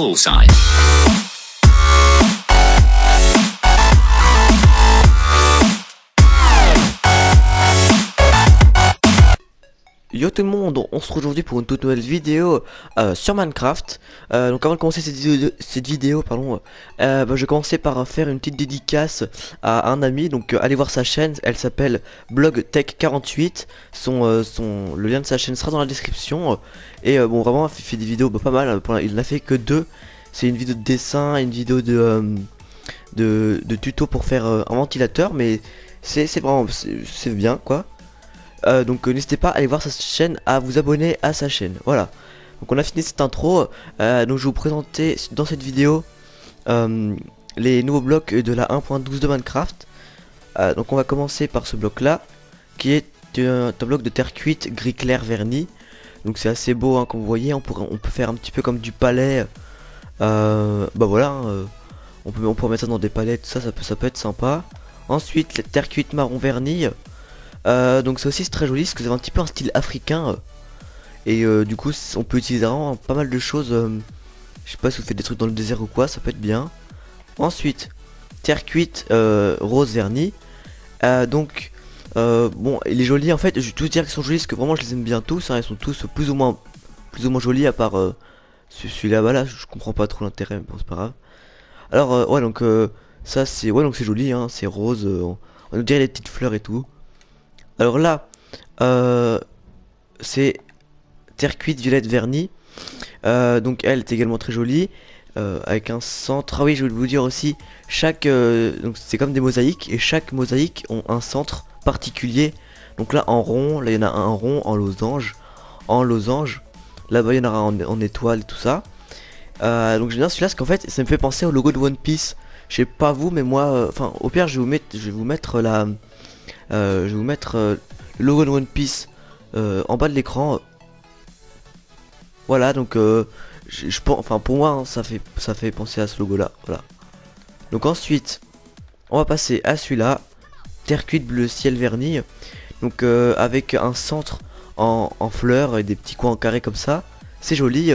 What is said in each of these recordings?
call sign. Yo tout le monde, on se retrouve aujourd'hui pour une toute nouvelle vidéo sur Minecraft. Donc avant de commencer cette vidéo, je vais commencer par faire une petite dédicace à un ami. Donc allez voir sa chaîne, elle s'appelle BlogTech48. Le lien de sa chaîne sera dans la description. Et bon, vraiment il fait des vidéos pas mal, il n'a fait que deux. C'est une vidéo de dessin et une vidéo de tuto pour faire un ventilateur. Mais c'est vraiment, c'est bien quoi. Donc n'hésitez pas à aller voir sa chaîne, à vous abonner à sa chaîne. Voilà. Donc on a fini cette intro. Donc je vais vous présenter dans cette vidéo les nouveaux blocs de la 1.12 de Minecraft. Donc on va commencer par ce bloc là, qui est un bloc de terre cuite gris clair verni. Donc c'est assez beau hein, comme vous voyez. On peut faire un petit peu comme du palais. Bah voilà. On peut mettre ça dans des palais, tout ça, ça peut être sympa. Ensuite la terre cuite marron verni. Donc ça aussi c'est très joli parce que c'est un petit peu un style africain et du coup on peut utiliser vraiment pas mal de choses. Je sais pas si vous faites des trucs dans le désert ou quoi, ça peut être bien. Ensuite terre cuite rose verni. Bon il est joli en fait, je vais tous dire qu'ils sont jolis parce que vraiment je les aime bien tous hein, ils sont tous plus ou moins jolis à part celui-là. Bah là je comprends pas trop l'intérêt mais bon c'est pas grave. Alors ouais donc ça c'est donc c'est joli hein, c'est rose, on dirait les petites fleurs et tout. Alors là, c'est terre cuite violette vernie. Donc elle est également très jolie, avec un centre. Ah oui, je voulais vous dire aussi, donc c'est comme des mosaïques et chaque mosaïque ont un centre particulier. Donc là en rond, là il y en a un rond en losange, Là-bas il y en aura en étoile et tout ça. Donc j'aime bien celui-là parce qu'en fait ça me fait penser au logo de One Piece. Je sais pas vous, mais moi, enfin au pire je vais vous mettre la. Je vais vous mettre le logo de One Piece en bas de l'écran. Voilà donc je pense, enfin pour moi hein, ça fait penser à ce logo là. Voilà. Donc ensuite on va passer à celui-là, terre cuite bleu ciel verni. Donc avec un centre en fleurs et des petits coins en carré comme ça. C'est joli.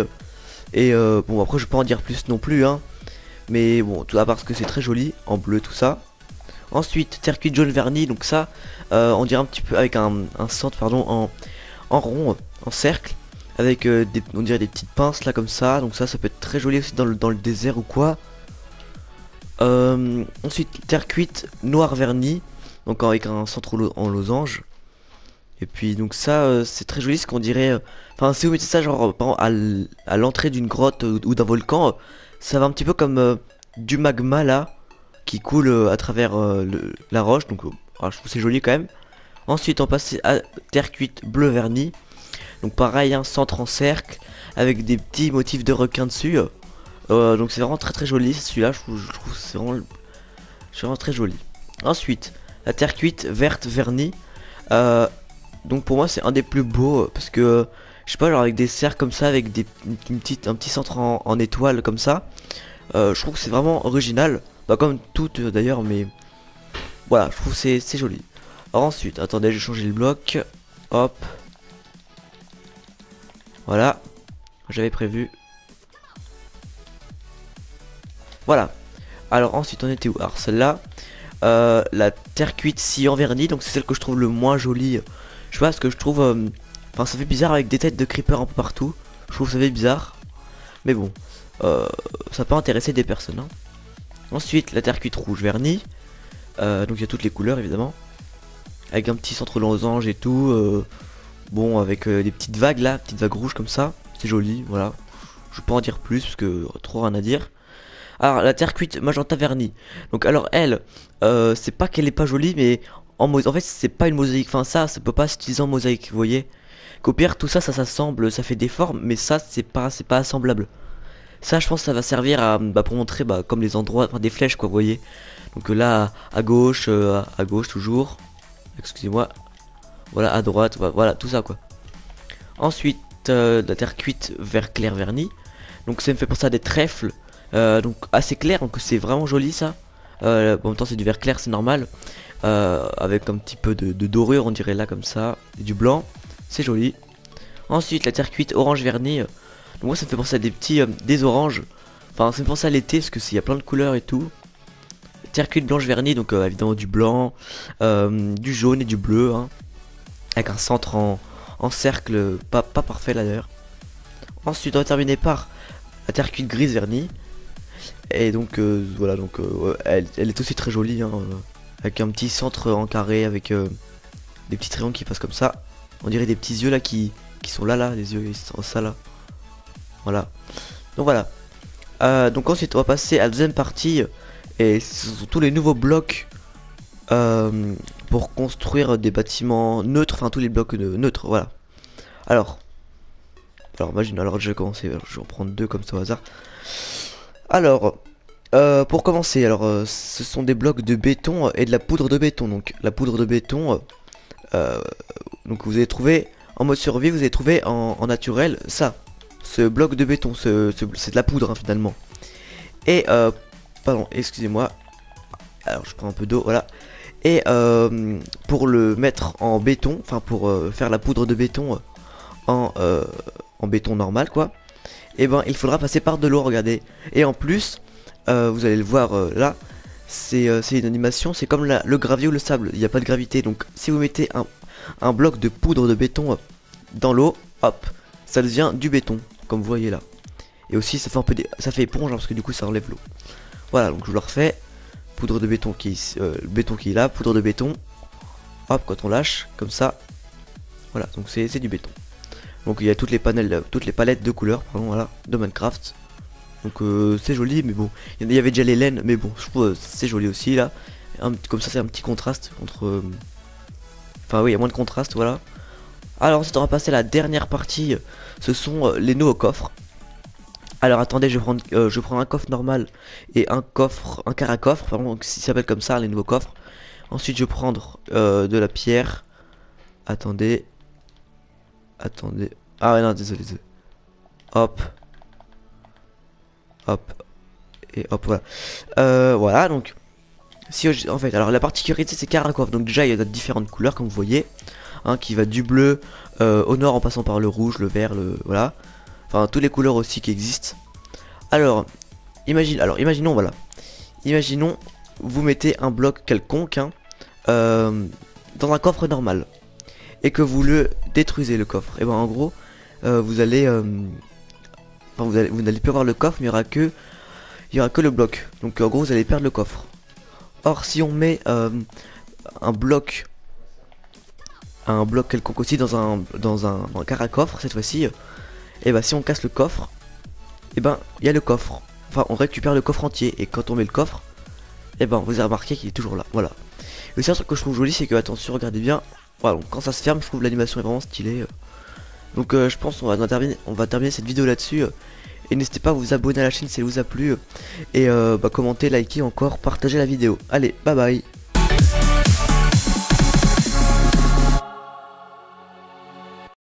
Et bon après je vais pas en dire plus non plus hein. Mais bon tout à part que c'est très joli en bleu tout ça. Ensuite terre cuite jaune verni, donc ça on dirait un petit peu avec un centre pardon en rond, en cercle, avec on dirait des petites pinces là comme ça. Donc ça peut être très joli aussi dans le désert ou quoi. Ensuite terre cuite noir verni, donc avec un centre en losange. Et puis donc ça c'est très joli ce qu'on dirait. Enfin si vous mettez ça genre par exemple à l'entrée d'une grotte ou d'un volcan, ça va un petit peu comme du magma là qui coule à travers la roche. Donc je trouve c'est joli quand même. Ensuite on passe à terre cuite bleu verni. Donc pareil un centre en cercle avec des petits motifs de requin dessus. Donc c'est vraiment très joli celui-là. Je trouve c'est vraiment très joli. Ensuite la terre cuite verte verni. Donc pour moi c'est un des plus beaux parce que je sais pas genre avec des cercles comme ça avec un petit centre en étoile comme ça. Je trouve que c'est vraiment original. Bah comme toutes d'ailleurs, mais voilà je trouve c'est joli. Alors ensuite attendez, je vais changer le bloc. Hop, voilà, j'avais prévu. Voilà. Alors ensuite on était où? Alors celle-là, la terre cuite sciant verni. Donc c'est celle que je trouve le moins jolie. Je sais pas ce que je trouve. Enfin ça fait bizarre avec des têtes de creeper un peu partout. Je trouve que ça fait bizarre. Mais bon, ça peut intéresser des personnes hein. Ensuite la terre cuite rouge verni. Donc il y a toutes les couleurs évidemment, avec un petit centre losange et tout. Bon avec des petites vagues là, petites vagues rouges comme ça. C'est joli, voilà. Je peux en dire plus parce que trop rien à dire. Alors la terre cuite magenta verni. Donc alors elle, c'est pas qu'elle est pas jolie, mais en fait c'est pas une mosaïque. Enfin ça peut pas s'utiliser en mosaïque, vous voyez. Qu'au pire tout ça s'assemble, ça fait des formes, mais ça c'est pas assemblable. Ça je pense que ça va servir à pour montrer comme les endroits, enfin des flèches quoi, vous voyez. Donc là à gauche toujours, excusez-moi, voilà à droite, voilà tout ça quoi. Ensuite la terre cuite vert clair verni. Donc ça me fait penser à des trèfles, donc assez clair, donc c'est vraiment joli ça. En même temps c'est du vert clair, c'est normal, avec un petit peu de dorure on dirait là comme ça, et du blanc, c'est joli. Ensuite la terre cuite orange verni. Donc moi ça me fait penser à des petits des oranges Enfin ça me pensé à l'été parce que il y a plein de couleurs et tout. Terre cuite blanche vernie, donc évidemment du blanc, du jaune et du bleu, hein, avec un centre en cercle, pas parfait là d'ailleurs. Ensuite on va terminer par la terre cuite grise vernie. Et donc voilà, donc ouais, elle est aussi très jolie, hein, avec un petit centre en carré, avec des petits triangles qui passent comme ça. On dirait des petits yeux là qui sont là, les yeux ils sont ça là. Voilà. Donc voilà. Donc ensuite on va passer à la deuxième partie. Et ce sont tous les nouveaux blocs pour construire des bâtiments neutres, enfin tous les blocs neutres, voilà. Alors imagine, alors je vais commencer, alors, je vais en prendre deux comme ça au hasard. Alors, pour commencer, alors ce sont des blocs de béton et de la poudre de béton. Donc la poudre de béton, donc vous allez trouver en mode survie, vous allez trouver en naturel ça, ce bloc de béton, c'est de la poudre hein, finalement. Et pardon, excusez-moi. Alors je prends un peu d'eau, voilà. Et pour le mettre en béton, enfin pour faire la poudre de béton en béton normal quoi, et ben il faudra passer par de l'eau, regardez. Et en plus, vous allez le voir là, c'est une animation, c'est comme le gravier ou le sable, il n'y a pas de gravité. Donc si vous mettez un bloc de poudre de béton dans l'eau, hop, ça devient du béton, comme vous voyez là. Et aussi ça fait un peu ça fait éponge hein, parce que du coup ça enlève l'eau. Voilà, donc je le refais. Poudre de béton béton qui est là, poudre de béton. Hop, quand on lâche, comme ça. Voilà, donc c'est du béton. Donc il y a toutes les palettes de couleurs, pardon, voilà, de Minecraft. Donc c'est joli, mais bon, il y avait déjà les laines, mais bon, je trouve c'est joli aussi là. Comme ça, c'est un petit contraste entre. Enfin oui, il y a moins de contraste, voilà. Alors ensuite, on va passer à la dernière partie. Ce sont les nouveaux coffres. Alors attendez, je prends un coffre normal et un carré à coffre, pardon, donc ça s'appelle comme ça les nouveaux coffres. Ensuite je vais prendre de la pierre. Attendez. Ah ouais non, désolé. Hop. Hop. Et hop, voilà. Voilà, donc. Si en fait, alors la particularité c'est carré à coffre. Donc déjà il y a différentes couleurs comme vous voyez. Hein, qui va du bleu au nord en passant par le rouge, le vert, voilà. Enfin toutes les couleurs aussi qui existent. Alors imaginons voilà. Imaginons vous mettez un bloc quelconque hein, dans un coffre normal et que vous le détruisez le coffre. Et ben en gros vous allez enfin, vous n'allez plus avoir le coffre, mais il y aura que le bloc. Donc en gros vous allez perdre le coffre. Or si on met un bloc quelconque aussi dans un carré à coffre cette fois-ci, et bah si on casse le coffre, et ben il y a le coffre. Enfin on récupère le coffre entier, et quand on met le coffre, et ben vous avez remarqué qu'il est toujours là. Voilà. Le seul truc que je trouve joli c'est que attention regardez bien. Voilà, donc, quand ça se ferme je trouve l'animation est vraiment stylée. Donc je pense on va terminer cette vidéo là-dessus. Et n'hésitez pas à vous abonner à la chaîne si elle vous a plu. Et commenter, liker, encore, partager la vidéo. Allez, bye bye.